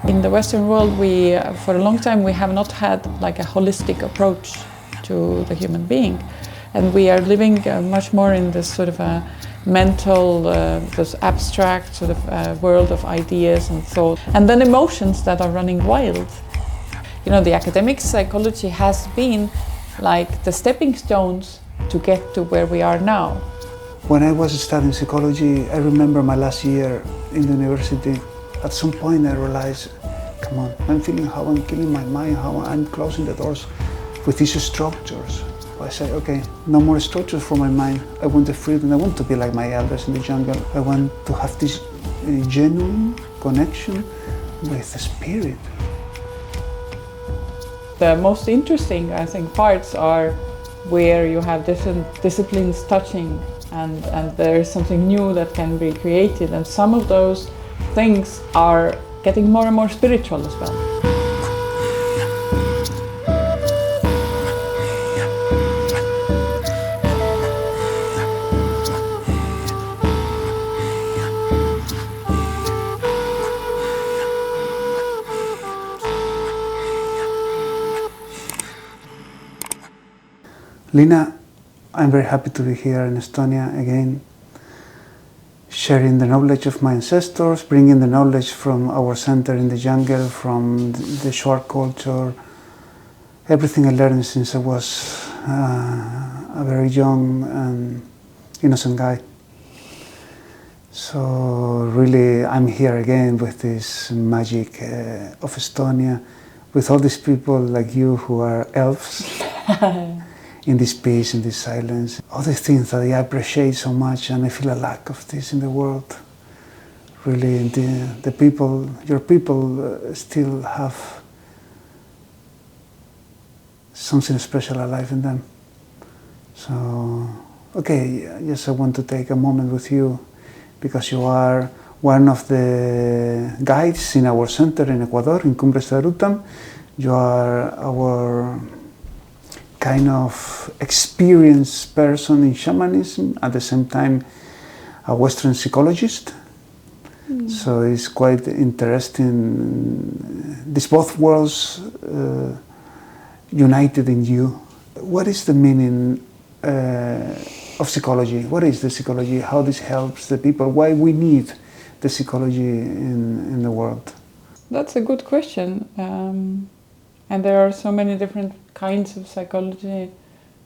In the Western world, for a long time, we have not had like a holistic approach to the human being. And we are living much more in this sort of a mental, this abstract sort of world of ideas and thought. And then emotions that are running wild. You know, the academic psychology has been like the stepping stones to get to where we are now. When I was studying psychology, I remember my last year in the university. At some point I realized, come on, I'm feeling how I'm killing my mind, how I'm closing the doors with these structures. I said, okay, no more structures for my mind. I want the freedom. I want to be like my elders in the jungle. I want to have this genuine connection with the spirit. The most interesting, I think, parts are where you have different disciplines touching and there is something new that can be created, and some of those things are getting more and more spiritual as well. Liina, I'm very happy to be here in Estonia again, sharing the knowledge of my ancestors, bringing the knowledge from our center in the jungle, from the Shuar culture, everything I learned since I was a very young and innocent guy. So really, I'm here again with this magic of Estonia, with all these people like you who are elves. In this peace, in this silence, all these things that I appreciate so much, and I feel a lack of this in the world. Really, the people, your people still have something special alive in them. So, okay, yes, I want to take a moment with you because you are one of the guides in our center in Ecuador, in Cumbres de Arutam. You are our kind of experienced person in shamanism, at the same time a Western psychologist. So it's quite interesting, these both worlds united in you. What is the meaning of psychology? What is the psychology? How this helps the people? Why we need the psychology in the world? That's a good question. And there are so many different kinds of psychology,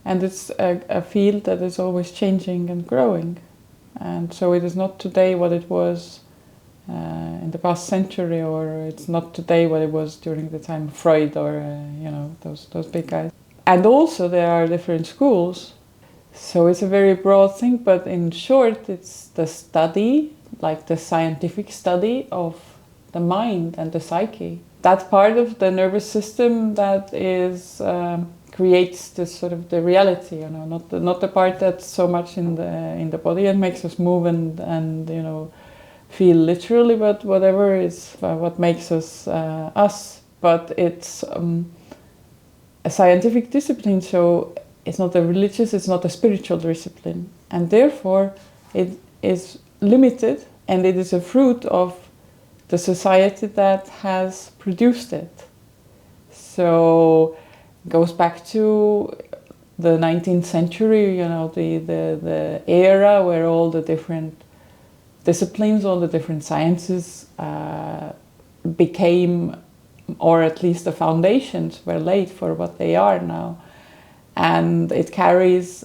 and it's a field that is always changing and growing. And so it is not today what it was in the past century, or it's not today what it was during the time of Freud or you know, those big guys. And also there are different schools, so it's a very broad thing, but in short it's the study, like the scientific study of the mind and the psyche. That part of the nervous system that is creates this sort of the reality, you know, not the part that's so much in the body and makes us move and you know, feel literally, but whatever is what makes us us. But it's a scientific discipline, so it's not a religious, it's not a spiritual discipline, and therefore it is limited, and it is a fruit of the society that has produced it. So it goes back to the 19th century, you know, the era where all the different disciplines, all the different sciences became, or at least the foundations were laid for what they are now. And it carries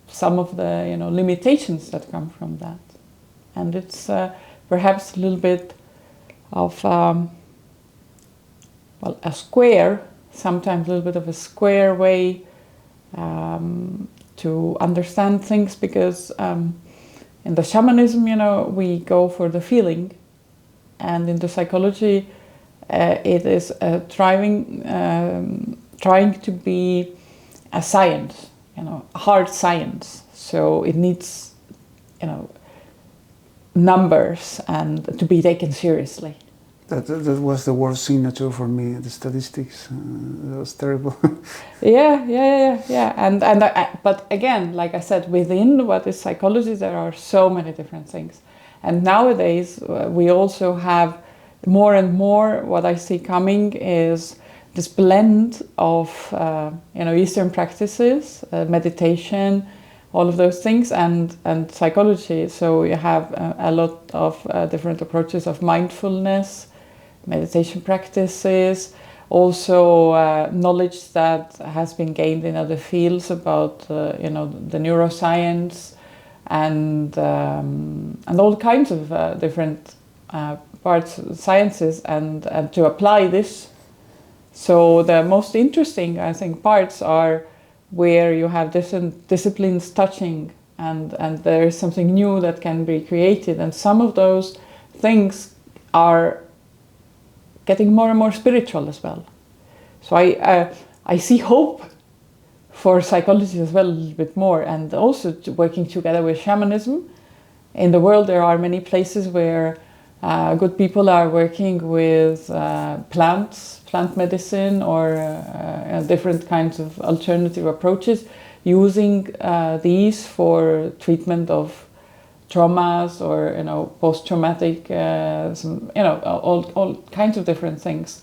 some of the, you know, limitations that come from that. And it's perhaps a little bit of, well, a square, sometimes a little bit of a square way to understand things, because in the shamanism, you know, we go for the feeling, and in the psychology, it is trying to be a science, you know, a hard science. So it needs, you know, numbers and to be taken seriously. That was the worst signature for me, the statistics. That was terrible. Yeah. And but again, like I said, within what is psychology, there are so many different things. And nowadays, we also have more and more what I see coming is this blend of Eastern practices, meditation, all of those things, and psychology. So you have a lot of different approaches of mindfulness, meditation practices, also knowledge that has been gained in other fields about the neuroscience and all kinds of different parts sciences, and to apply this. So the most interesting, I think, parts are where you have different disciplines touching, and there is something new that can be created, and some of those things are getting more and more spiritual as well. So I see hope for psychology as well a little bit more, and also working together with shamanism. In the world there are many places where good people are working with plant medicine, or different kinds of alternative approaches, using these for treatment of traumas, or post-traumatic, all kinds of different things.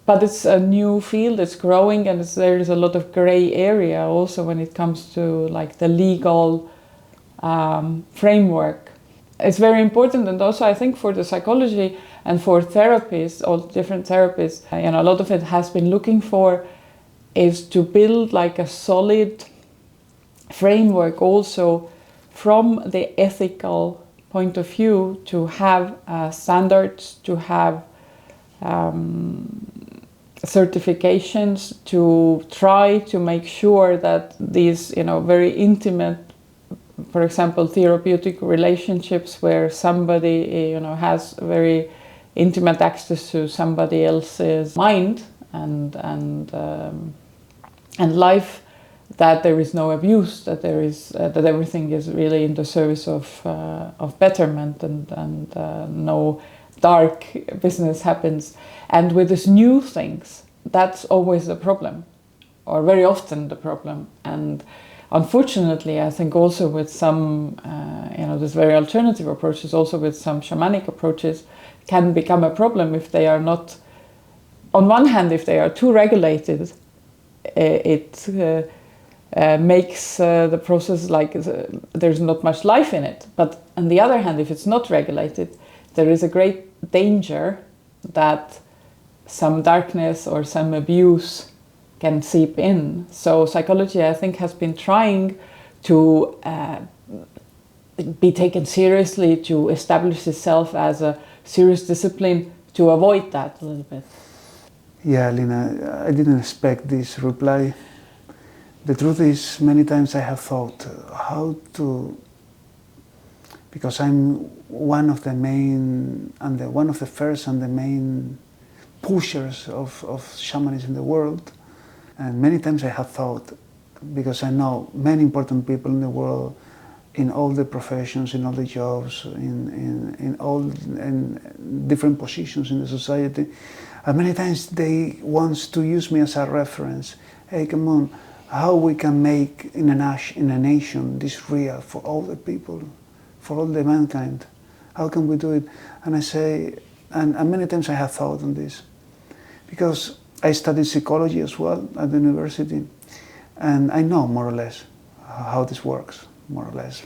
But it's a new field, it's growing, and there is a lot of gray area also when it comes to like the legal framework. It's very important, and also I think for the psychology and for therapists, all different therapists, a lot of it has been looking for is to build like a solid framework also from the ethical point of view, to have standards, to have certifications, to try to make sure that these very intimate, for example, therapeutic relationships where somebody has very intimate access to somebody else's mind and life, that there is no abuse, that there is that everything is really in the service of betterment, and no dark business happens. And with these new things, that's always the problem, or very often the problem. And unfortunately, I think also with some, this very alternative approaches, also with some shamanic approaches, can become a problem if they are not, on one hand, if they are too regulated, it makes the process like there's not much life in it. But on the other hand, if it's not regulated, there is a great danger that some darkness or some abuse can seep in. So psychology, I think, has been trying to be taken seriously, to establish itself as a serious discipline, to avoid that a little bit. Yeah, Liina, I didn't expect this reply. The truth is, many times I have thought how to, because I'm one of the main, and one of the first and the main pushers of shamanism in the world. And many times I have thought, because I know many important people in the world, in all the professions, in all the jobs, in different positions in the society, and many times they want to use me as a reference. Hey, come on, how we can make in a nation this real for all the people, for all the mankind? How can we do it? And I say, and many times I have thought on this, because I studied psychology as well at the university, and I know more or less how this works, more or less.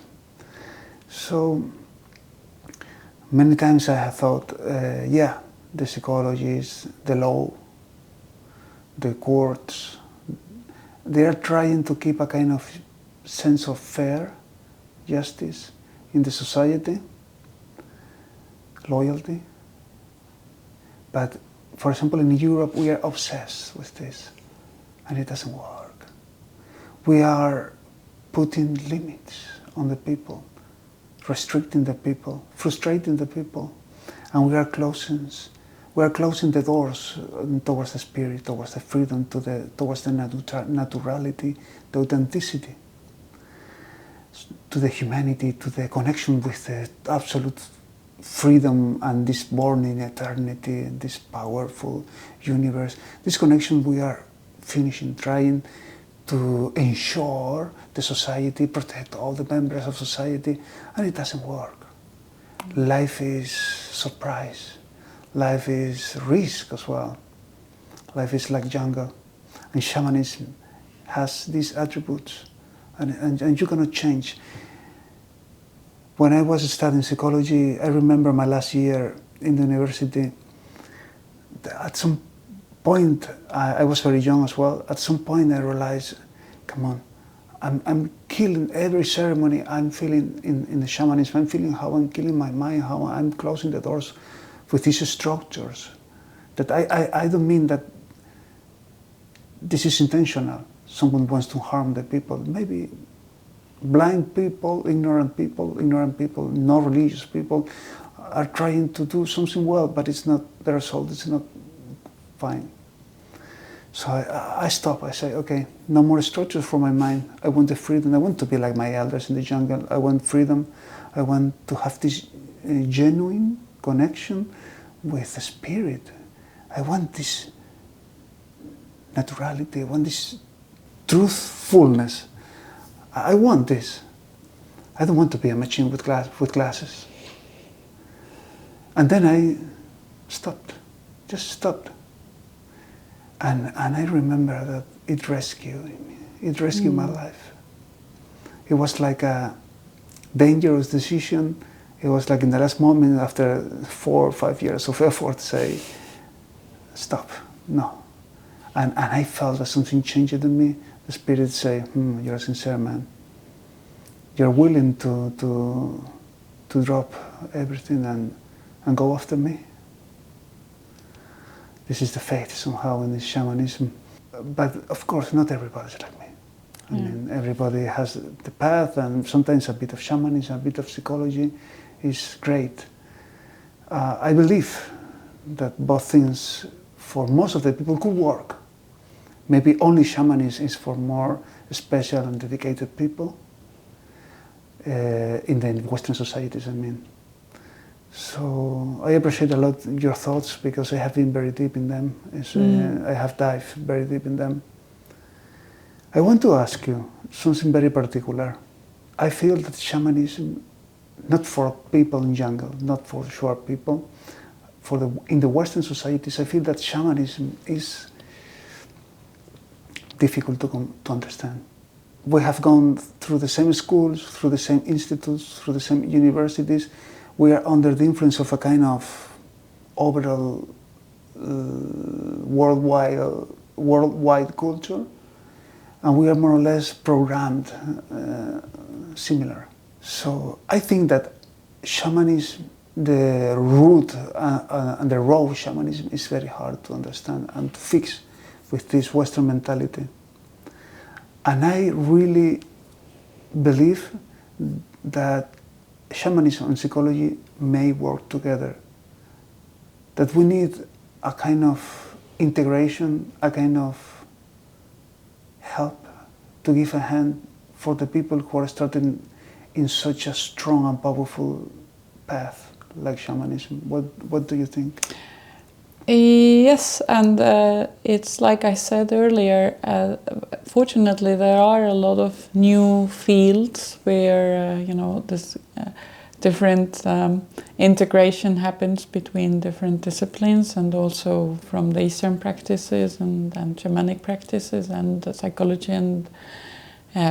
So many times I have thought, the psychologists, the law, the courts, they are trying to keep a kind of sense of fair justice in the society, loyalty. But for example, in Europe, we are obsessed with this, and it doesn't work. We are putting limits on the people, restricting the people, frustrating the people, and we are closing the doors towards the spirit, towards the freedom, towards the naturality, the authenticity, to the humanity, to the connection with the absolute freedom and this born in eternity, this powerful universe. This connection we are finishing, trying to ensure the society, protect all the members of society, and it doesn't work. Life is surprise. life is risk as well. Life is like jungle. And shamanism has these attributes, and you cannot change. When I was studying psychology, I remember my last year in the university, at some point, I was very young as well, at some point I realized, come on, I'm killing every ceremony I'm feeling in the shamanism. I'm feeling how I'm killing my mind, how I'm closing the doors with these structures. That I don't mean that this is intentional. Someone wants to harm the people. Maybe blind people, ignorant people, not religious people are trying to do something well, but it's not, the result is not fine. So I stop, I say, okay, no more structures for my mind. I want the freedom. I want to be like my elders in the jungle. I want freedom. I want to have this genuine connection with the spirit. I want this naturality. I want this truthfulness. I want this. I don't want to be a machine with glasses. And then I stopped, just stopped. And I remember that it rescued me. It rescued my life. It was like a dangerous decision. It was like in the last moment, after 4 or 5 years of effort, say, stop, no. And I felt that something changed in me. The spirit say, you're a sincere man. You're willing to drop everything and go after me. This is the faith somehow in this shamanism. But of course, not everybody's like me. I mean, everybody has the path, and sometimes a bit of shamanism, a bit of psychology is great. I believe that both things, for most of the people, could work. Maybe only shamanism is for more special and dedicated people in the Western societies, I mean. So I appreciate a lot your thoughts, because I have been very deep in them. I have dived very deep in them. I want to ask you something very particular. I feel that shamanism, not for people in jungle, not for short people, in the Western societies, I feel that shamanism is difficult to understand. We have gone through the same schools, through the same institutes, through the same universities. We are under the influence of a kind of overall worldwide culture, and we are more or less programmed similar. So I think that shamanism, the root and the raw shamanism, is very hard to understand and to fix with this Western mentality. And I really believe that shamanism and psychology may work together. That we need a kind of integration, a kind of help to give a hand for the people who are starting in such a strong and powerful path like shamanism. What do you think? Yes, and it's like I said earlier, fortunately there are a lot of new fields where this different integration happens between different disciplines, and also from the Eastern practices and shamanic practices and psychology and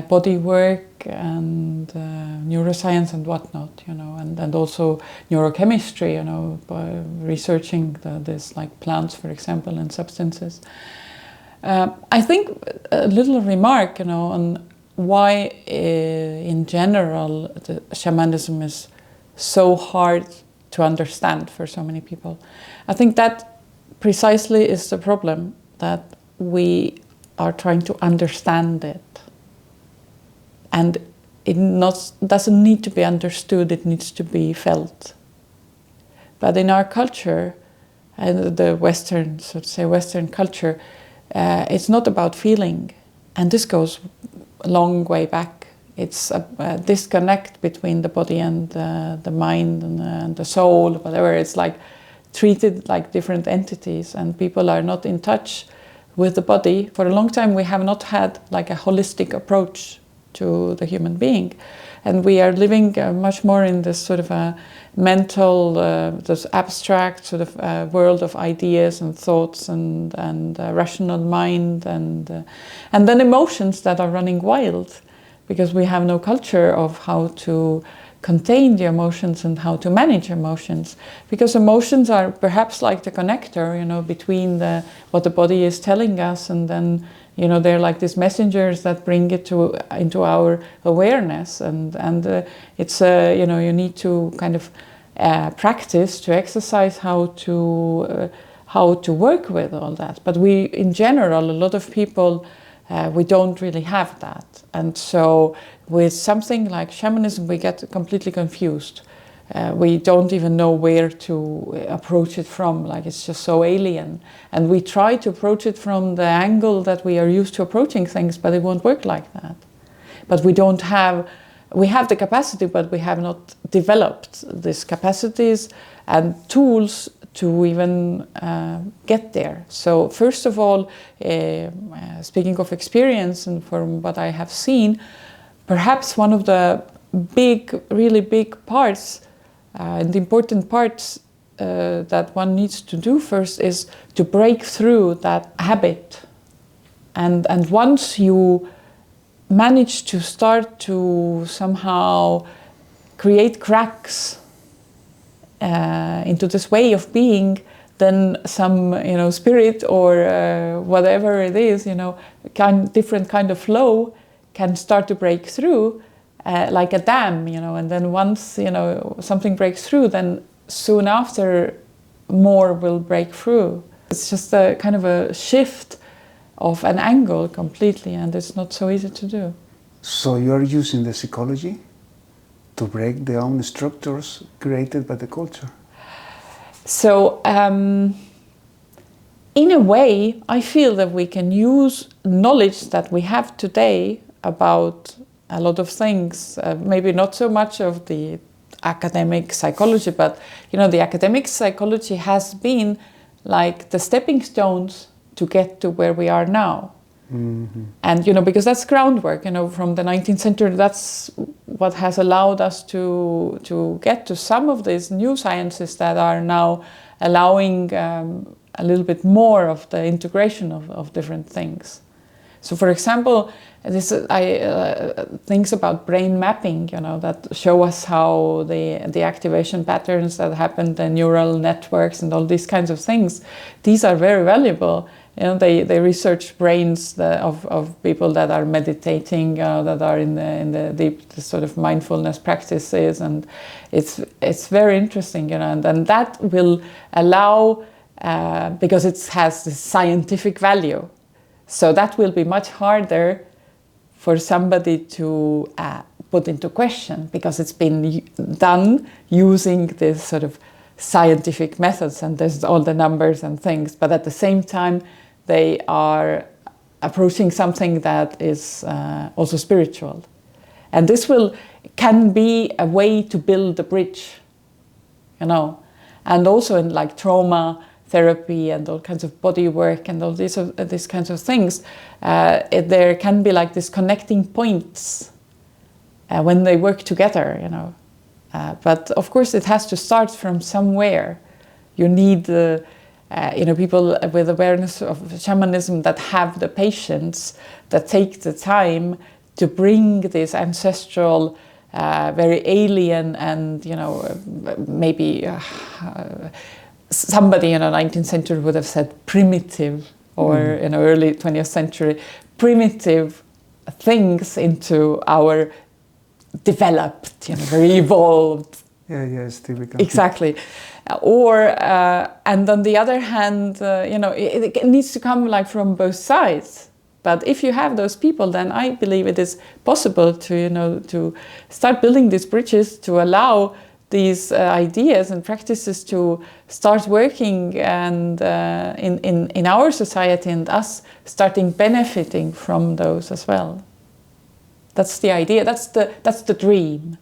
body work and neuroscience and whatnot, and also neurochemistry, by researching this, like plants, for example, and substances. I think a little remark, on why in general the shamanism is so hard to understand for so many people. I think that precisely is the problem, that we are trying to understand it. And it doesn't need to be understood, it needs to be felt. But in our culture, and the Western, so to say, Western culture, it's not about feeling. And this goes a long way back. It's a disconnect between the body and the mind and the soul, whatever. It's like treated like different entities, and people are not in touch with the body. For a long time, we have not had like a holistic approach to the human being. and we are living much more in this sort of a mental, this abstract sort of world of ideas and thoughts and rational mind and then emotions that are running wild, because we have no culture of how to contain the emotions and how to manage emotions, because emotions are perhaps like the connector, you know, between what the body is telling us, and then, you know, they're like these messengers that bring it into our awareness, and it's you know, you need to kind of practice to exercise how to work with all that. But we, in general, a lot of people, we don't really have that. And so with something like shamanism, we get completely confused. We don't even know where to approach it from, like it's just so alien. And we try to approach it from the angle that we are used to approaching things, but it won't work like that. But we have the capacity, but we have not developed these capacities and tools to even get there. So first of all, speaking of experience and from what I have seen, perhaps one of the really big parts and the important parts that one needs to do first is to break through that habit. And once you manage to start to somehow create cracks into this way of being, then some, you know, spirit or whatever it is, you know, different kind of flow can start to break through, like a dam, you know. And then once, you know, something breaks through, then soon after more will break through. It's just a kind of a shift of an angle completely, and it's not so easy to do. So you're using the psychology to break the own structures created by the culture? So in a way, I feel that we can use knowledge that we have today about a lot of things, maybe not so much of the academic psychology, but, you know, the academic psychology has been like the stepping stones to get to where we are now. Mm-hmm. And, you know, because that's groundwork, you know, from the 19th century, that's what has allowed us to get to some of these new sciences that are now allowing a little bit more of the integration of different things. So, for example, things about brain mapping, you know, that show us how the activation patterns that happen, the neural networks and all these kinds of things, these are very valuable. You know, they research brains of people that are meditating, that are in the deep sort of mindfulness practices, and it's very interesting, you know, and that will allow, because it has this scientific value, so that will be much harder for somebody to put into question, because it's been done using this sort of scientific methods, and there's all the numbers and things, but at the same time they are approaching something that is also spiritual. And this can be a way to build a bridge, you know, and also in like trauma therapy and all kinds of body work and all these kinds of things, there can be like these connecting points when they work together, you know. But of course it has to start from somewhere. You need you know, people with awareness of shamanism that have the patience, that take the time to bring this ancestral, very alien and, you know, maybe somebody in the 19th century would have said primitive, or in the early 20th century, primitive things into our developed, you know, very evolved. Yeah, it's typical. Exactly. Or, and on the other hand, you know, it needs to come like from both sides. But if you have those people, then I believe it is possible to, you know, to start building these bridges to allow these ideas and practices to start working, and in our society, and us starting benefiting from those as well. That's the idea. That's the dream.